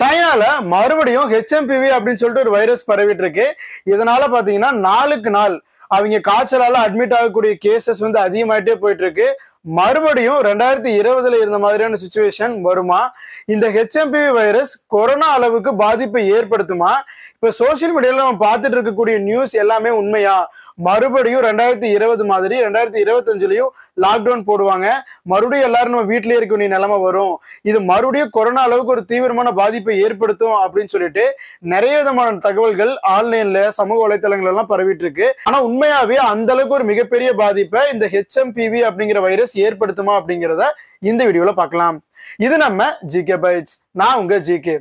சைனால மறுபடியும் ஹெச்எம்பிவி அப்படின்னு சொல்லிட்டு ஒரு வைரஸ் பரவிட்டு இருக்கு. இதனால பாத்தீங்கன்னா நாளுக்கு நாள் அவங்க காய்ச்சலால அட்மிட் ஆகக்கூடிய கேசஸ் வந்து அதிகமாயிட்டே போயிட்டு இருக்கு. மறுபடியும் 2020 இருந்த மாதிரியான சுச்சுவேஷன் வருமா? இந்த ஹெச்எம்பிவி வைரஸ் கொரோனா அளவுக்கு பாதிப்பை ஏற்படுத்துமா? இப்ப சோசியல் மீடியால நம்ம பார்த்துட்டு இருக்கக்கூடிய நியூஸ் எல்லாமே உண்மையா? மறுபடியும் 2020 மாதிரி 2025லயும் லாக்டவுன் போடுவாங்க, மறுபடியும் எல்லாரும் நம்ம வீட்லயே இருக்க வேண்டிய நிலைமை வரும், இது மறுபடியும் கொரோனா அளவுக்கு ஒரு தீவிரமான பாதிப்பை ஏற்படுத்தும் அப்படின்னு சொல்லிட்டு நிறைய விதமான தகவல்கள் ஆன்லைன்ல சமூக வலைத்தளங்கள் எல்லாம் பரவிட்டு இருக்கு. ஆனா உண்மையாவே அந்த அளவுக்கு ஒரு மிகப்பெரிய பாதிப்பை இந்த ஹெச்எம்பிவி அப்படிங்கிற வைரஸ் ஏற்படுத்துமா அப்படிங்கிறத இந்த வீடியோல பார்க்கலாம். இது நம்ம ஜிகே பைட்ஸ். நான் உங்க GK.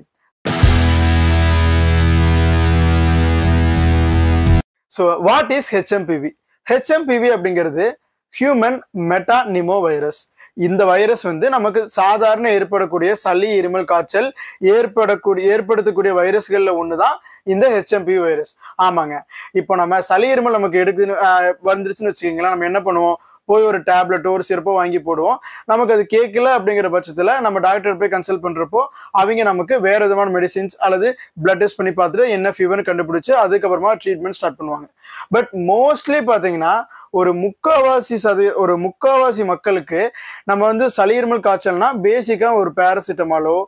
So what is HMPV? HMPV அப்படிங்கிறது ஹியூமன் மெட்டானிமோ வைரஸ். இந்த வைரஸ் வந்து நமக்கு சாதாரண ஏற்படக்கூடிய சளி, இருமல், காய்ச்சல் ஏற்படுத்தக்கூடிய வைரஸ்கள்ல ஒண்ணுதான் இந்த ஹெச்எம்பிவி வைரஸ். ஆமாங்க, இப்போ நம்ம சளி, இருமல் நமக்கு வந்துருச்சுன்னு வச்சுக்கீங்களா, நம்ம என்ன பண்ணுவோம்? போய் ஒரு டேப்லெட்டோ ஒரு சிறப்போ வாங்கி போடுவோம். நமக்கு அது கேட்கல அப்படிங்கிற பட்சத்துல நம்ம டாக்டர் போய் கன்சல்ட் பண்றப்போ அவங்க நமக்கு வேற விதமான மெடிசின்ஸ் அல்லது பிளட் டெஸ்ட் பண்ணி பார்த்துட்டு என்ன ஃபீவர்னு கண்டுபிடிச்சு அதுக்கப்புறமா ட்ரீட்மெண்ட் ஸ்டார்ட் பண்ணுவாங்க. பட் மோஸ்ட்லி பாத்தீங்கன்னா ஒரு முக்காவாசி மக்களுக்கு நம்ம வந்து சளி, இருமல், காய்ச்சல்னா பேசிக்கா ஒரு பேராசிட்டமாலோ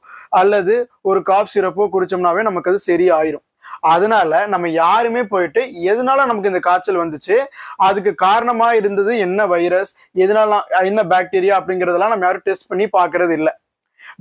அல்லது ஒரு காஃப் சிரப்போ குடிச்சோம்னாவே நமக்கு அது சரி ஆயிரும். அதனால நம்ம யாருமே போயிட்டு எதனால நமக்கு இந்த காய்ச்சல் வந்துச்சு, அதுக்கு காரணமா இருந்தது என்ன வைரஸ், எதனால என்ன பாக்டீரியா அப்படிங்கறதெல்லாம் நம்ம யாரும் டெஸ்ட் பண்ணி பாக்குறது இல்லை.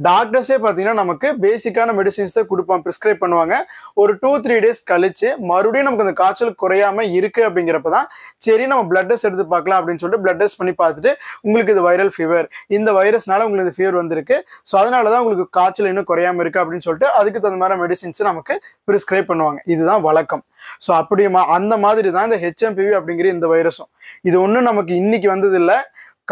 டாக்டர்ஸே பார்த்தீங்கன்னா நமக்கு பேசிக்கான மெடிசின்ஸ் தான் கொடுப்பாங்க, ப்ரிஸ்கிரைப் பண்ணுவாங்க. ஒரு 2-3 டேஸ் கழிச்சு மறுபடியும் நமக்கு அந்த காய்ச்சல் குறையாம இருக்கு அப்படிங்கிறப்பதான் சரி நம்ம பிளட் டெஸ்ட் எடுத்து பார்க்கலாம் அப்படின்னு சொல்லிட்டு பிளட் டெஸ்ட் பண்ணி பார்த்துட்டு உங்களுக்கு இது வைரல் ஃபீவர், இந்த வைரஸ்னால உங்களுக்கு இந்த ஃபீவர் வந்திருக்கு, ஸோ அதனாலதான் உங்களுக்கு காய்ச்சல் இன்னும் குறையாம இருக்கு அப்படின்னு சொல்லிட்டு அதுக்கு தகுந்த மாதிரி மெடிசின்ஸ் நமக்கு ப்ரிஸ்கிரைப் பண்ணுவாங்க. இதுதான் வழக்கம். ஸோ அப்படியுமா அந்த மாதிரி தான் இந்த ஹெச்எம்பிவி அப்படிங்கிற இந்த வைரஸும். இது ஒன்றும் நமக்கு இன்னைக்கு வந்தது இல்லை.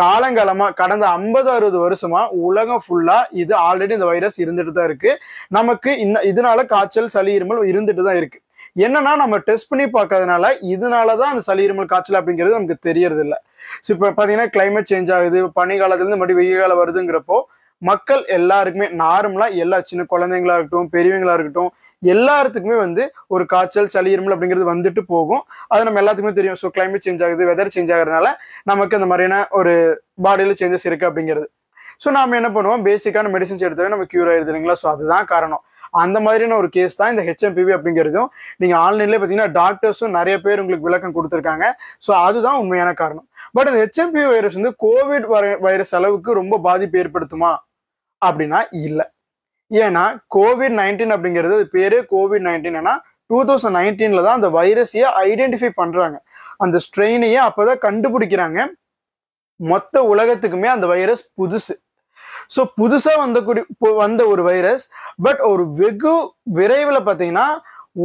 காலங்காலமா கடந்த 50-60 வருஷமா உலகம் ஃபுல்லா இது ஆல்ரெடி இந்த வைரஸ் இருந்துட்டு தான் இருக்கு. நமக்கு இதனால காய்ச்சல், சளி, இருமல் இருந்துட்டு தான் இருக்கு. என்னன்னா நம்ம டெஸ்ட் பண்ணி பார்க்கறதுனால இதனாலதான் அந்த சளி, இருமல், காய்ச்சல் அப்படிங்கிறது நமக்கு தெரியறது இல்லை. ஸோ இப்போ பாத்தீங்கன்னா கிளைமேட் சேஞ்ச் ஆகுது, பனி காலத்துல இருந்து மறுபடியும் வெயில் காலம் வருதுங்கிறப்போ மக்கள் எல்லாருக்குமே நார்மலா எல்லா சின்ன குழந்தைங்களா இருக்கட்டும், பெரியவங்களா இருக்கட்டும், எல்லாத்துக்குமே வந்து ஒரு காய்ச்சல், சளி, இருமல் அப்படிங்கிறது வந்துட்டு போகும். அது நம்ம எல்லாத்துக்குமே தெரியும். ஸோ கிளைமேட் சேஞ்ச் ஆகுது, வெதர் சேஞ்ச் ஆகுறதுனால நமக்கு அந்த மாதிரியான ஒரு பாடியில சேஞ்சஸ் இருக்கு அப்படிங்கிறது. ஸோ நாம என்ன பண்ணுவோம், பேசிக்கான மெடிசின்ஸ் எடுத்தாவே நம்ம கியூர் ஆயிருது இல்லைங்களா. ஸோ அதுதான் காரணம். அந்த மாதிரியான ஒரு கேஸ் தான் இந்த ஹெச்எம்பிவி அப்படிங்கிறதும். நீங்க ஆன்லைன்ல பாத்தீங்கன்னா டாக்டர்ஸும் நிறைய பேர் உங்களுக்கு விளக்கம் கொடுத்துருக்காங்க. ஸோ அதுதான் உண்மையான காரணம். பட் இந்த ஹெச்எம்பிவி வைரஸ் வந்து கோவிட் வைரஸ் அளவுக்கு ரொம்ப பாதிப்பு ஏற்படுத்துமா அப்படின்னா இல்லை. ஏன்னா COVID-19 அப்படிங்கிறது அது பேரு COVID-19. ஏன்னா 2019 தான் அந்த வைரஸையே ஐடென்டிஃபை பண்றாங்க, அந்த ஸ்ட்ரெயினையே அப்பதான் கண்டுபிடிக்கிறாங்க. மொத்த உலகத்துக்குமே அந்த வைரஸ் புதுசு. ஸோ புதுசா வந்த ஒரு வைரஸ். பட் ஒரு வெகு விரைவில் பார்த்தீங்கன்னா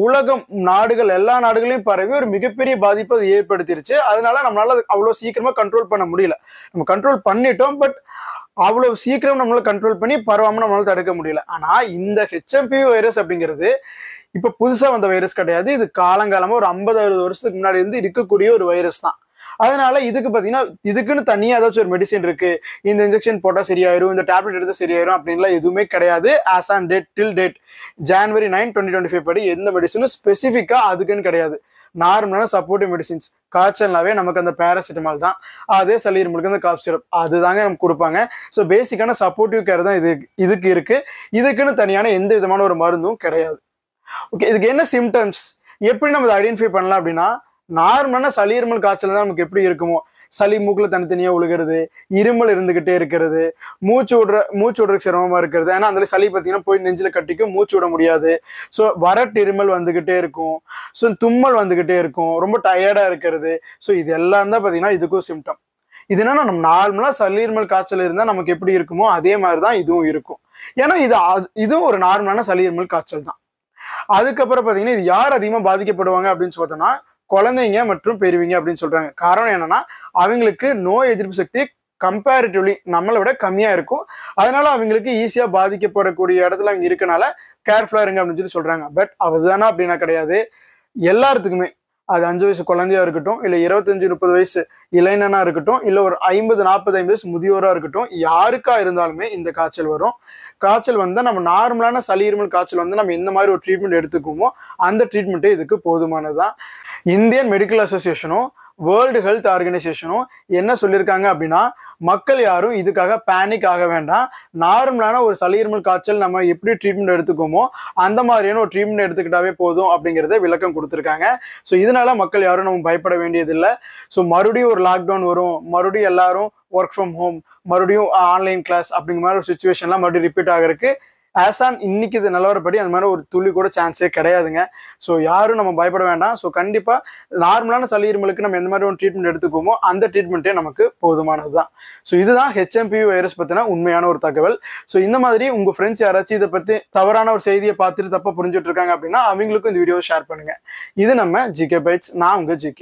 உலகம் நாடுகள் எல்லா நாடுகளையும் பரவி ஒரு மிகப்பெரிய பாதிப்பு அது ஏற்படுத்திருச்சு. அதனால நம்மளால அவ்வளவு சீக்கிரமா கண்ட்ரோல் பண்ண முடியல. நம்ம கண்ட்ரோல் பண்ணிட்டோம், பட் அவ்வளவு சீக்கிரம் நம்மளால கண்ட்ரோல் பண்ணி பரவாம நம்மளால தடுக்க முடியல. ஆனா இந்த ஹெச்எம்பிவி வைரஸ் அப்படிங்கிறது இப்ப புதுசா வந்த வைரஸ் கிடையாது. இது காலங்காலமா ஒரு 50-60 வருஷத்துக்கு முன்னாடி இருந்து இருக்கக்கூடிய ஒரு வைரஸ் தான். அதனால இதுக்கு பாத்தீங்கன்னா இதுக்குன்னு தனியா ஏதாச்சும் ஒரு மெடிசின் இருக்கு, இந்த இன்ஜெக்ஷன் போட்டா சரியாயிரும், இந்த டேப்லெட் எடுத்து சரியாயிரும் அப்படின்லாம் எதுவுமே கிடையாது. As on date till date January 9, 2025 படி எந்த மெடிசனும் ஸ்பெசிஃபிக்கா அதுக்குன்னு கிடையாது. நார்மலான சப்போர்ட்டிவ் மெடிசின்ஸ், காய்ச்சல்னாவே நமக்கு அந்த பேராசிட்டமால் தான், அதே சளி, இருமலுக்கு அந்த காஃப் சிரப் அதுதாங்க நமக்கு கொடுப்பாங்க. ஸோ பேசிக்கான சப்போர்ட்டிவ் கேர் தான் இதுக்கு இருக்கு. இதுக்குன்னு தனியான எந்த விதமான ஒரு மருந்தும் கிடையாது. ஓகே, இதுக்கு என்ன சிம்டம்ஸ், எப்படி நம்ம அதை ஐடென்டிஃபை பண்ணலாம் அப்படின்னா, நார்மலான சளி, இருமல், காய்ச்சல் தான் நமக்கு எப்படி இருக்குமோ, சளி மூக்குல தனித்தனியா உழுகிறது, இருமல் இருந்துகிட்டே இருக்கிறது, மூச்சு விடுறதுக்கு சிரமமா இருக்கிறது. ஏன்னா அந்த சளி பார்த்தீங்கன்னா போய் நெஞ்சில கட்டிக்கும், மூச்சு விட முடியாது. ஸோ வறட்டு இருமல் வந்துகிட்டே இருக்கும், ஸோ தும்மல் வந்துகிட்டே இருக்கும், ரொம்ப டயர்டா இருக்கிறது. ஸோ இது எல்லாம் தான் பார்த்தீங்கன்னா இதுக்கும் சிம்டம். இது என்னன்னா நம்ம நார்மலா சளி, இருமல், காய்ச்சல் இருந்தா நமக்கு எப்படி இருக்குமோ அதே மாதிரிதான் இதுவும் இருக்கும். ஏன்னா இதுவும் ஒரு நார்மலான சளி, இருமல், காய்ச்சல் தான். அதுக்கப்புறம் பாத்தீங்கன்னா இது யார் அதிகமா பாதிக்கப்படுவாங்க அப்படின்னு பார்த்தோம்னா குழந்தைங்க மற்றும் பெரியவங்க அப்படின்னு சொல்றாங்க. காரணம் என்னன்னா அவங்களுக்கு நோய் எதிர்ப்பு சக்தி கம்பேரிட்டிவ்லி நம்மளை விட கம்மியா இருக்கும். அதனால அவங்களுக்கு ஈஸியா பாதிக்கப்படக்கூடிய இடத்துல அவங்க இருக்கனால கேர்ஃபுல்லா இருங்க அப்படின்னு சொல்றாங்க. பட் அதுதானா அப்படின்னா கிடையாது. எல்லாத்துக்குமே அது 5 வயசு குழந்தையா இருக்கட்டும், இல்லை 25-30 வயசு இளைஞனா இருக்கட்டும், இல்லை ஒரு 50-40 வயசு முதியோரா இருக்கட்டும், யாருக்கா இருந்தாலுமே இந்த காய்ச்சல் வரும். காய்ச்சல் வந்தால் நம்ம நார்மலான சளி இருமல் காய்ச்சல் வந்து நம்ம எந்த மாதிரி ஒரு ட்ரீட்மெண்ட் எடுத்துக்குமோ அந்த ட்ரீட்மெண்ட்டே இதுக்கு போதுமானதுதான். இந்தியன் மெடிக்கல் அசோசியேஷனும் வேர்ல்டு ஹெல்த் ஆர்கனைசேஷனும் என்ன சொல்லியிருக்காங்க அப்படின்னா, மக்கள் யாரும் இதுக்காக பேனிக் ஆக வேண்டாம். நார்மலான ஒரு சளி இருமல் காய்ச்சல் நம்ம எப்படி ட்ரீட்மெண்ட் எடுத்துக்கோமோ அந்த மாதிரியான ஒரு ட்ரீட்மெண்ட் எடுத்துக்கிட்டாவே போதும் அப்படிங்கிறத விளக்கம் கொடுத்துருக்காங்க. ஸோ இதனால மக்கள் யாரும் நம்ம பயப்பட வேண்டியதில்லை. ஸோ மறுபடியும் ஒரு லாக்டவுன் வரும், மறுபடியும் எல்லாரும் ஒர்க் ஃப்ரம் ஹோம், மறுபடியும் ஆன்லைன் கிளாஸ் அப்படிங்கிற மாதிரி ஒரு சுச்சுவேஷன்லாம் மறுபடியும் ரிப்பீட் ஆகிறதுக்கு இன்னைக்கு இது நிலவரப்படி அந்த மாதிரி ஒரு துளி கூட சான்ஸே கிடையாதுங்க. ஸோ யாரும் நம்ம பயப்பட வேண்டாம். ஸோ கண்டிப்பாக நார்மலான சளி இருமலுக்கு நம்ம எந்த மாதிரி ஒரு ட்ரீட்மெண்ட் எடுத்துக்குமோ அந்த ட்ரீட்மெண்ட்டே நமக்கு போதுமானது தான். ஸோ இதுதான் HMPV வைரஸ் பற்றின உண்மையான ஒரு தகவல். ஸோ இந்த மாதிரி உங்கள் ஃப்ரெண்ட்ஸ் யாராச்சும் இதை பற்றி தவறான ஒரு செய்தியை பார்த்துட்டு தப்பாக புரிஞ்சுட்டு இருக்காங்க அப்படின்னா அவங்களுக்கும் இந்த வீடியோவை ஷேர் பண்ணுங்கள். இது நம்ம GK பைட்ஸ். நான் உங்கள் GK.